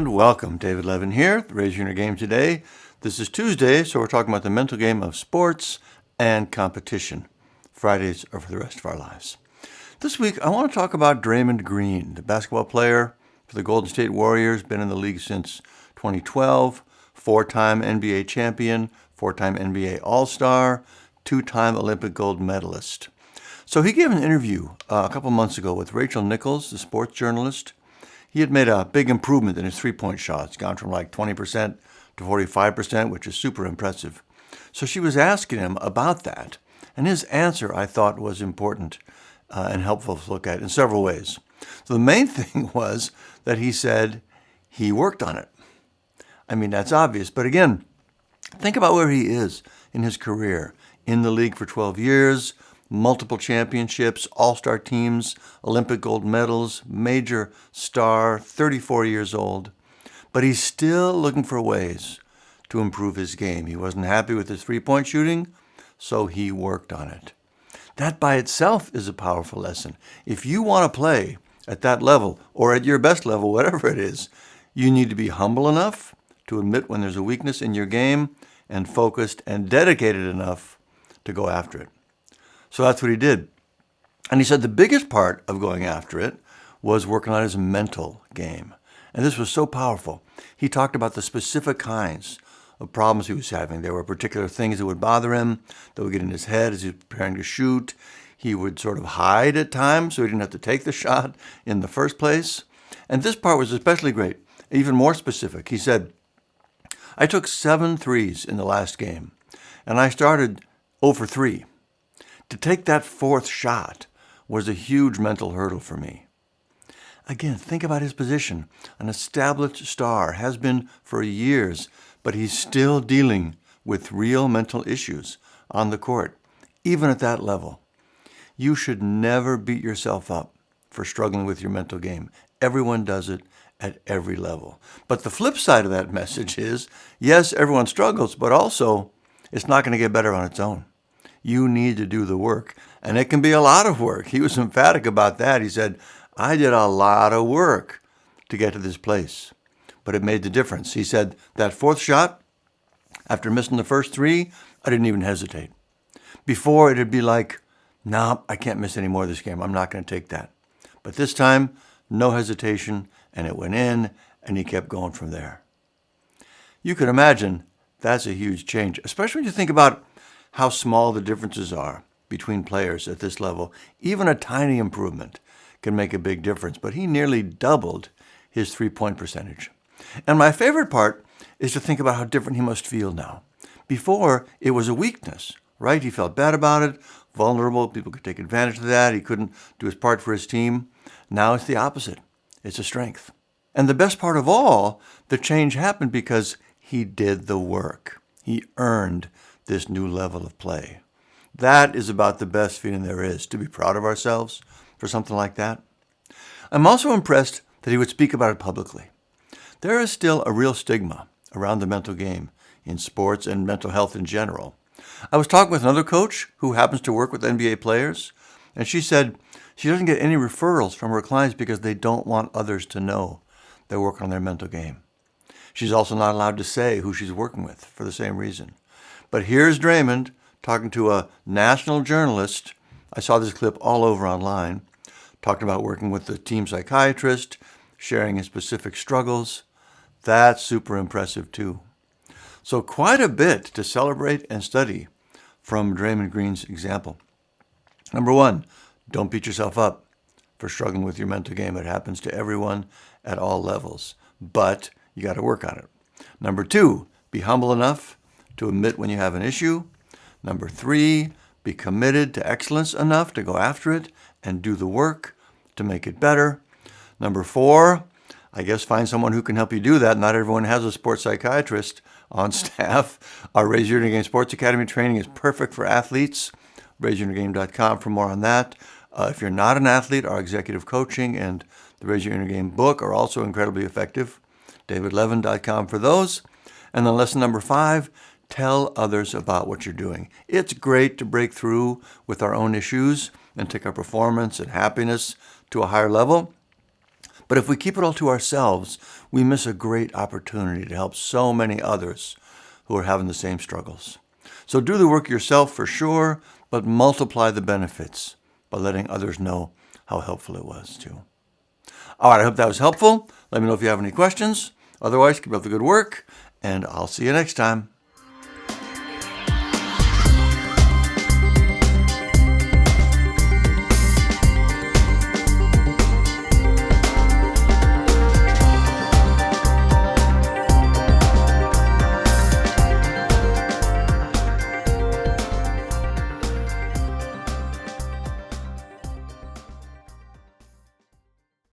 And welcome. David Levin here, Raise Your Inner Game today. This is Tuesday, so we're talking about the mental game of sports and competition. Fridays are for the rest of our lives. This week, I want to talk about Draymond Green, the basketball player for the Golden State Warriors, been in the league since 2012, four-time NBA champion, four-time NBA All-Star, two-time Olympic gold medalist. So he gave an interview a couple months ago with Rachel Nichols, the sports journalist. He had made a big improvement in his three-point shot. It's gone from like 20% to 45%, which is super impressive. So she was asking him about that, and his answer, I thought, was important and helpful to look at in several ways. So the main thing was that he said he worked on it. I mean, that's obvious, but again, think about where he is in his career. In the league for 12 years, multiple championships, all-star teams, Olympic gold medals, major star, 34 years old. But he's still looking for ways to improve his game. He wasn't happy with his three-point shooting, so he worked on it. That by itself is a powerful lesson. If you want to play at that level, or at your best level, whatever it is, you need to be humble enough to admit when there's a weakness in your game and focused and dedicated enough to go after it. So that's what he did. And he said the biggest part of going after it was working on his mental game. And this was so powerful. He talked about the specific kinds of problems he was having. There were particular things that would bother him, that would get in his head as he was preparing to shoot. He would sort of hide at times so he didn't have to take the shot in the first place. And this part was especially great, even more specific. He said, I took 7 threes in the last game, and I started 0 for 3. To take that fourth shot was a huge mental hurdle for me. Again, think about his position. An established star, has been for years, but he's still dealing with real mental issues on the court, even at that level. You should never beat yourself up for struggling with your mental game. Everyone does it at every level. But the flip side of that message is, yes, everyone struggles, but also it's not going to get better on its own. You need to do the work, and it can be a lot of work. He was emphatic about that. He said, I did a lot of work to get to this place, but it made the difference. He said, that fourth shot, after missing the first 3, I didn't even hesitate. Before, it'd be like, no, I can't miss any more of this game. I'm not going to take that. But this time, no hesitation, and it went in, and he kept going from there. You can imagine that's a huge change, especially when you think about how small the differences are between players at this level. Even a tiny improvement can make a big difference, but he nearly doubled his three-point percentage. And my favorite part is to think about how different he must feel now. Before, it was a weakness, right? He felt bad about it, vulnerable, people could take advantage of that, he couldn't do his part for his team. Now it's the opposite. It's a strength. And the best part of all, the change happened because he did the work. He earned this new level of play. That is about the best feeling there is, to be proud of ourselves for something like that. I'm also impressed that he would speak about it publicly. There is still a real stigma around the mental game in sports and mental health in general. I was talking with another coach who happens to work with NBA players, and she said she doesn't get any referrals from her clients because they don't want others to know they're working on their mental game. She's also not allowed to say who she's working with for the same reason. But here's Draymond talking to a national journalist. I saw this clip all over online, talking about working with the team psychiatrist, sharing his specific struggles. That's super impressive too. So quite a bit to celebrate and study from Draymond Green's example. Number 1, don't beat yourself up for struggling with your mental game. It happens to everyone at all levels, but you got to work on it. Number 2, be humble enough to admit when you have an issue. Number 3, be committed to excellence enough to go after it and do the work to make it better. Number 4, I guess find someone who can help you do that. Not everyone has a sports psychiatrist on staff. Our Raise Your Inner Game Sports Academy training is perfect for athletes. RaiseYourInnerGame.com for more on that. If you're not an athlete, our executive coaching and the Raise Your Inner Game book are also incredibly effective. DavidLevin.com for those. And then lesson number 5, tell others about what you're doing. It's great to break through with our own issues and take our performance and happiness to a higher level. But if we keep it all to ourselves, we miss a great opportunity to help so many others who are having the same struggles. So do the work yourself for sure, but multiply the benefits by letting others know how helpful it was too. All right, I hope that was helpful. Let me know if you have any questions. Otherwise, keep up the good work, and I'll see you next time.